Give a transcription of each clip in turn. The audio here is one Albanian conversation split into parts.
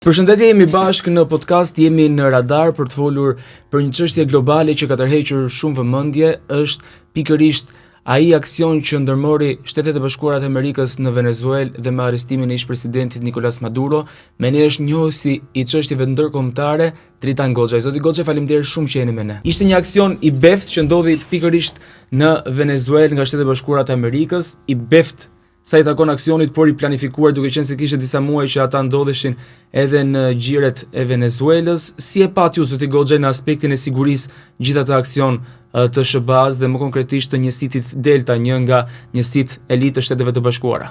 Përshëndetje, jemi bashkë në podcast, jemi në radar për të folur për një çështje globale që ka tërhequr shumë vëmendje, është pikërisht ai aksion që ndërmori Shtetet e Bashkuara të Amerikës në Venezuelë dhe me arrestimin e ish-presidentit Nicolas Maduro. Me ne është njohësi i çështjeve ndërkombëtare, Dritan Goxha. Zoti Goxha, faleminderit shumë që jeni me ne. Ishte një aksion i beftë që ndodhi pikërisht në Venezuelë nga Shtetet e Bashkuara të Amerikës, i beftë sa i takon aksionit, por i planifikuar, duke qenë se kishte disa muaj që ata ndodheshin edhe në gjiret e Venezuelës. Si e pat ju, zoti Goxha, në aspektin e sigurisë gjithë atë aksion të SBA-s dhe më konkretisht të njësitit Delta, një nga njësit elitë të Shteteve të Bashkuara?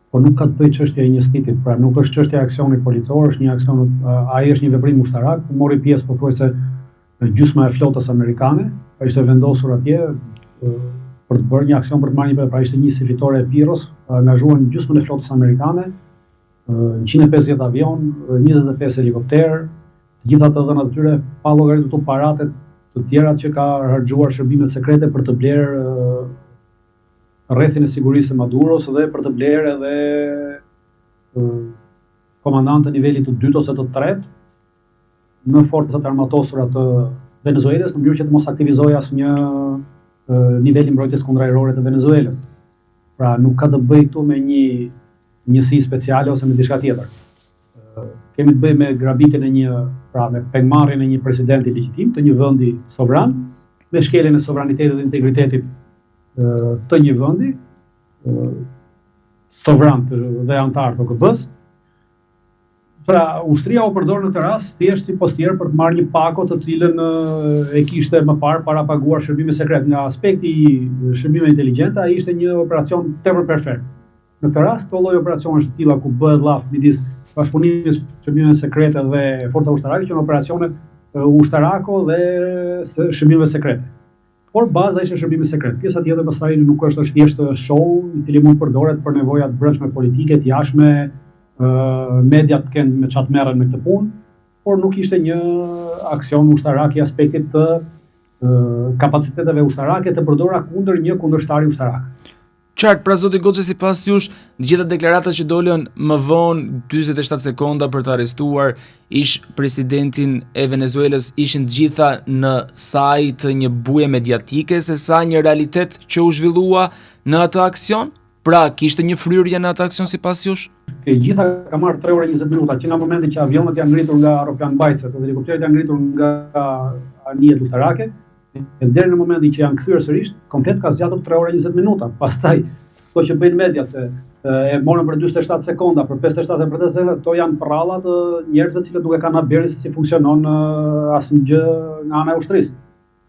Po nuk ka të bëjë çështja e njësitit, pra nuk është çështja e aksionit policor, është një aksion, ai është një veprim ushtarak, mori pjesë pothuajse gjysma e flotës amerikane, ishte vendosur atje për të bërë një aksion për të marrë pra ishte një si fitore e Piros, angazhuan gjysmën e flotës amerikane, 150 avion, 25 helikopter, gjitha të dhënat e tyre pa llogaritur paratet të tjera që ka harxhuar shërbimet sekrete për të blerë rrethin e sigurisë së Maduros dhe për të blerë edhe komandantë të nivelit të dytë ose të tretë në forcat armatosura të Venezuelës, në mënyrë që të mos aktivizojë asnjë niveli mbrojtjes kundërajrore të Venezuelës. Pra nuk ka të bëjë këtu me një njësi speciale ose me diçka tjetër. Kemi të bëjë me grabitjen e me pengmarrjen e një presidenti legjitim të një vendi sovran, me shkeljen e sovranitetit dhe integritetit të një vendi sovran dhe antar të OKB-s. Pra, ushtria u përdor në të rast thjesht si postier për të marrë një pako të cilën e kishte më parë para paguar shërbime sekret. Nga aspekti i shërbimeve inteligjente, ai ishte një operacion tepër perfekt. Në këtë rast, këto lloj operacionesh të tilla ku bëhet llaf midis bashkëpunimit shërbimeve sekrete dhe forca ushtarake, që janë operacione ushtarako dhe shërbimeve sekrete. Por baza ishte shërbime sekret. Pjesa tjetër pastaj nuk është thjesht show i cili mund përdoret për nevoja të brendshme politike, të jashtme, mediat kanë me çat merren me këtë punë, por nuk ishte një aksion ushtarak i aspektit të kapaciteteve ushtarake të përdorura kundër një kundërshtari ushtarak. Qartë, pra zoti Goxha, sipas jush, gjitha deklaratat që dolën më vonë 47 sekonda për të arrestuar ish presidentin e Venezuelës ishin gjitha në saj të një buje mediatike se sa një realitet që u zhvillua në atë aksion? Pra, kishte një fryrje në atë aksion sipas jush? E gjitha ka marrë 3 orë 20 minuta, që nga momenti që avionët janë ngritur nga aeroplan mbajtëse dhe helikopterët janë ngritur nga anijet ushtarake, e deri në momentin që janë kthyer sërish, komplet ka zgjatur 3 orë 20 minuta. Pastaj, ato që bëjnë mediat se e morën për 47 sekonda, për 57 e për 80 sekonda, to janë prralla të njerëzve të cilët nuk e kanë haberin se si funksionon asnjë nga ana e ushtrisë.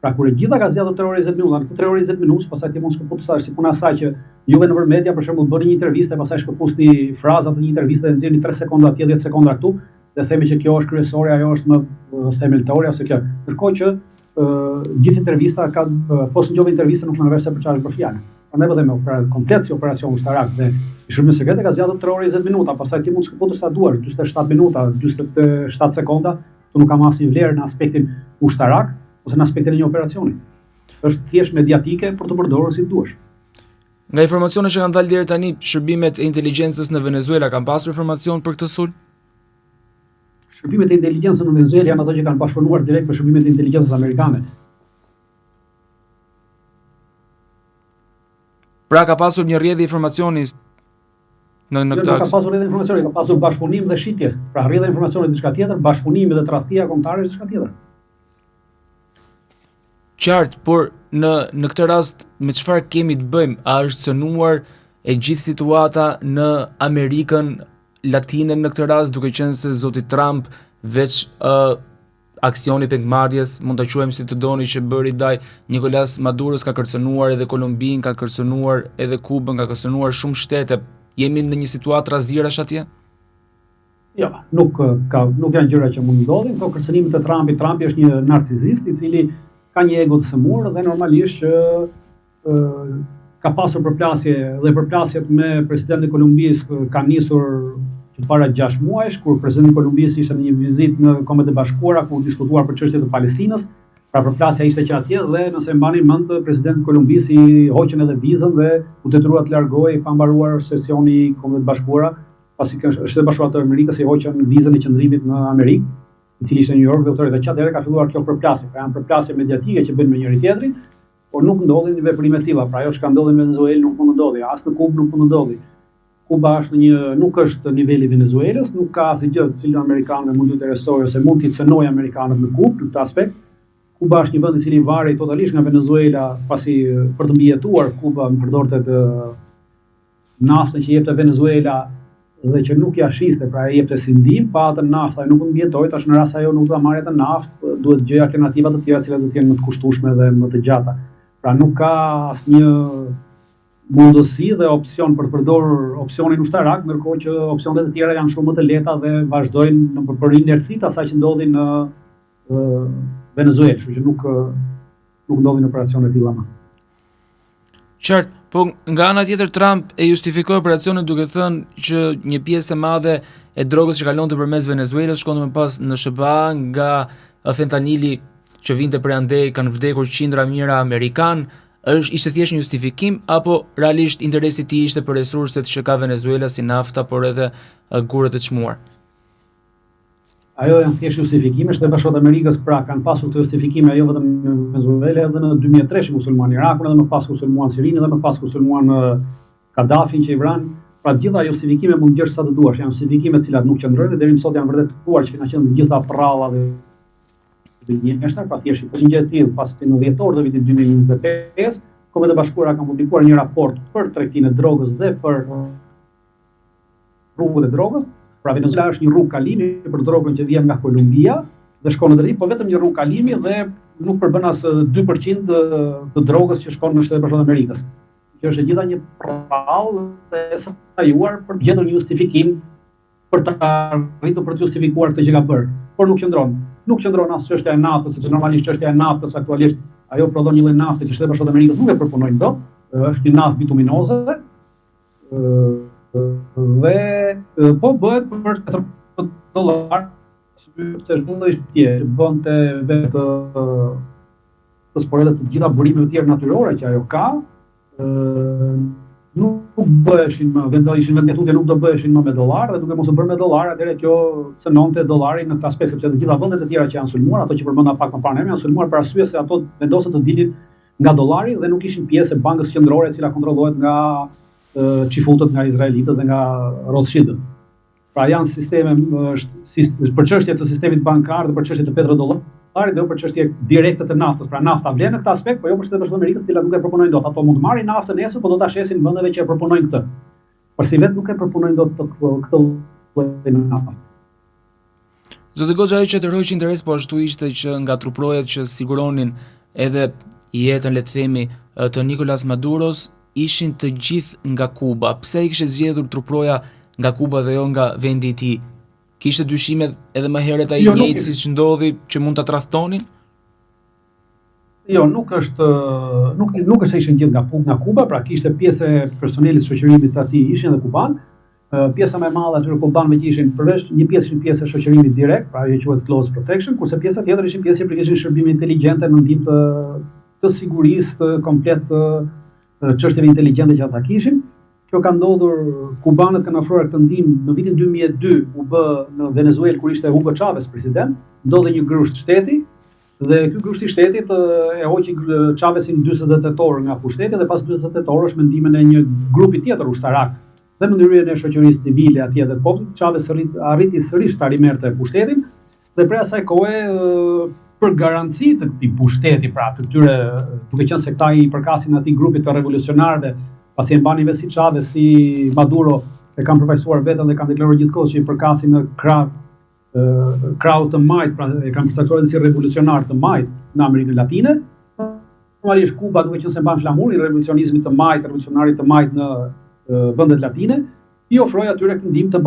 Pra kur e gjitha ka zgjatur 3 orë 20 minuta, në 3 orë 20 minutë, pastaj ti mund të shkëputësh si puna asaj që juve nëpër media për shembull bëni një intervistë, pastaj shkëputni frazat e një interviste dhe nxjerrni 3 sekonda atje, 10 sekonda këtu, dhe themi që kjo është kryesore, ajo është më themeltore ose kjo. Ndërkohë që gjithë intervista ka pos ngjove intervista nuk më vesh se për çfarë për fjalë. Prandaj po them, komplet si operacion ushtarak dhe shërbime sekrete ka zgjatur 3 orë 20 minuta, pastaj ti mund të shkëputësh sa duar, 47 minuta, 47 sekonda, tu nuk ka asnjë vlerë në aspektin ushtarak ose në aspektin e një operacioni. Është thjesht mediatike për të përdorur si duash. Nga informacionet që kanë dalë deri tani, shërbimet e inteligjencës në Venezuela kanë pasur informacion për këtë sulm? Shërbimet e inteligjencës në Venezuela janë ato që kanë bashkëpunuar direkt me shërbimet e inteligjencës amerikane. Pra ka pasur një rrjedhje informacioni në këtë ka pasur edhe informacioni, ka pasur bashkëpunim dhe shitje. Pra rrjedhja e informacionit diçka tjetër, bashkëpunimi dhe tradhtia kombëtare diçka tjetër. Qartë, por në këtë rast me çfarë kemi të bëjmë? A është cënuar e gjithë situata në Amerikën Latine në këtë rast, duke qenë se zoti Trump veç aksioni pengmarrjes, mund ta quajmë si të doni, që bëri ndaj Nicolas Maduros, ka kërcënuar edhe Kolumbinë, ka kërcënuar edhe Kubën, ka kërcënuar shumë shtete. Jemi në një situatë rrezirash atje? Jo, nuk janë gjëra që mund ndodhin, këto kërcënimet e Trumpit. Trumpi është një narcizist i cili ka një ego të themur dhe normalisht që ka pasur përplasjet me presidentin e Kolumbisë ka nisur para 6 muajsh, kur presidenti i Kolumbisë ishte në një vizitë në Kombet e Bashkuara ku diskutuar për çështjet e Palestinës. Pra përplasja ishte që atje dhe nëse mbani mend presidenti i Kolumbisë i hoqën edhe vizën dhe u detyrua të largohej pa mbaruar sesioni i Kombeve të Bashkuara pasi Shtetet Bashkuara të Amerikës i hoqën vizën e qëndrimit në Amerikë, i cili ishte në New York dhe udhëtori, dhe atëherë ka filluar kjo përplasje. Pra janë përplasje mediatike që bëjnë me njëri tjetrin, por nuk ndodhin veprime të tilla. Pra ajo që ka ndodhur në Venezuelë nuk mund të ndodhi, as në Kubë nuk mund të ndodhi. Kuba është nuk është niveli i Venezuelës, nuk ka asgjë të cilën amerikanëve mund të interesojë ose mund t'i cënojë amerikanët në Kubë në këtë aspekt. Kuba është një vend i cili varet totalisht nga Venezuela, pasi për të mbijetuar Kuba përdorte naftën që jepte Venezuela dhe që nuk ja shiste, pra e jepte si ndihmë, pa atë naftë ai nuk mund mbijetoj, tash në rast se ajo nuk do ta marrë atë naftë, duhet gjej alternativa të tjera që do të jenë më të kushtueshme dhe më të gjata. Pra nuk ka asnjë mundësi dhe opsion për të përdorur opsionin ushtarak, ndërkohë që opsionet e tjera janë shumë më të lehta dhe vazhdojnë për inercitë asaj që ndodhi në Venezuelë, kështu që nuk ndodhin operacione të tilla më. Qartë, po nga ana tjetër Trump e justifikoi operacionin duke thënë që një pjesë e madhe e drogës që kalonte përmes Venezuelës shkonte më pas në SBA nga fentanili që vinte prej andej, kanë vdekur qindra mijëra amerikan. Ishte thjesht një justifikim apo realisht interesi i tij ishte për resurset që ka Venezuela si nafta, por edhe gurët e çmuar? Ajo janë thjesht justifikime. Shtetet Bashkuara të Amerikës pra kanë pasur këtë justifikime jo vetëm në Venezuela, edhe në 2003 që sulmuan Irakun, edhe më pas kur sulmuan Sirinë, edhe më pas kur sulmuan Kadafin që i vran. Pra gjitha justifikime mund të gjesh sa të duash, janë justifikime të cilat nuk qëndrojnë dhe deri më sot janë vërtetuar që kanë qenë të gjitha prralla dhe njështër, pra thjesht për një gjë të tillë pas në dhjetor të vitit 2025, Kombet e Bashkuara kanë publikuar një raport për tregtinë e drogës dhe për rrugët e drogës. Pra Venezuela është një rrugë kalimi për drogën që vjen nga Kolumbia dhe shkon në drejt, po vetëm një rrugë kalimi dhe nuk përbën as 2% të drogës që shkon në Shtetet Bashkuara të Amerikës. Që është gjitha një prallë e sajuar për të gjetur një justifikim për të arritur për të justifikuar këtë që ka bërë. Por nuk qëndron. Nuk qëndron as çështja e naftës, sepse normalisht çështja e naftës aktualisht ajo prodhon një lloj nafte që Shtetet Bashkuara të Amerikës nuk e përpunojnë dot, është një naftë bituminoze. Dhe po bëhet për $4, se është tjetër, bënte vetë të sporelet të gjitha burimeve të tjera natyrore që ajo ka, nuk bëheshin më, ishin vendetutje nuk do bëheshin më me dollar, dhe duke mos u bërë me dollar, atëherë kjo cënonte dollarin në këtë aspekt, sepse të gjitha vendet e tjera që janë sulmuar, ato që përmenda pak më parë, janë sulmuar për arsye se ato vendosen të dilin nga dollari dhe nuk ishin pjesë e bankës qendrore e cila kontrollohet nga çifutët, nga izraelitët dhe nga Rothschildët. Pra janë sisteme për çështje të sistemit bankar dhe për çështje të petrodollarit dhe për çështje direkte të naftës. Pra nafta vlen në këtë aspekt, po jo për Shtetet Bashkuara të Amerikës, të cilat nuk e përpunojnë dot. Ato mund të marrin naftën nesër, po do ta shesin vendeve që e përpunojnë këtë. Por si vetë nuk e përpunojnë dot këtë lloj nafte. Zoti Goxha, ajo që tërheqi interes po ashtu ishte që nga truprojet që siguronin edhe jetën, le të themi, të Nicolas Maduros ishin të gjithë nga Kuba. Pse i kishte zgjedhur truproja nga Kuba dhe jo nga vendi i tij? Kishte dyshime edhe më herët ai njëjtë siç ndodhi që mund ta tradhtonin? Jo, nuk është se ishin gjithë nga Kuba, pra kishte pjesë e personelit shoqërimit të atij ishin edhe kuban. Pjesa më e madhe atyre kubanëve që ishin përveç një pjesë ishin pjesë e shoqërimit direkt, pra ajo quhet close protection, kurse pjesa tjetër ishin pjesë që kishin shërbime inteligjente në ndihmë të sigurisë të komplet çështjeve inteligjente që ata kishin. Kjo ka ndodhur, kubanët kanë ofruar këtë ndihmë në vitin 2002, u bë në Venezuelë kur ishte Hugo Chavez president, ndodhi një grusht shteti dhe ky grusht i shtetit e hoqi Chavezin 48 orë nga pushteti dhe pas 48 orësh me ndihmën e një grupi tjetër ushtarak dhe në ndërhyrjen e shoqërisë civile atje dhe popullit, Chavez arriti sërish ta rimerte pushtetin dhe prej asaj kohe për garanci të këtij pushteti, pra të këtyre, duke qenë se këta i përkasin atij grupit të revolucionarëve, pasi e mbani vetë si Chavez, si Maduro, e kanë përfaqësuar veten dhe kanë deklaruar gjithkohë që i përkasin në krau të majt, pra e kanë përcaktuar si revolucionar të majt në Amerikën Latine. Normalisht Kuba, duke qenë se mban flamurin e revolucionizmit të majt, revolucionarit të majt në vendet latine, i ofroi atyre ndihmë të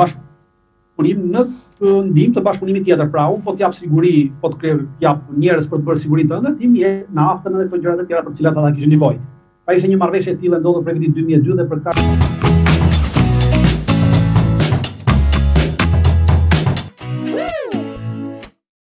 ndihmë të bashkëpunimit tjetër. Pra unë po t'jap siguri, po t'jap njerëz për të bërë sigurinë tënde, ti më jep naftën dhe këto gjërat e tjera për të cilat ata kishin nevojë. Pra ishte një marrëveshje e tillë ndodhur prej vitit 2002 dhe për këtë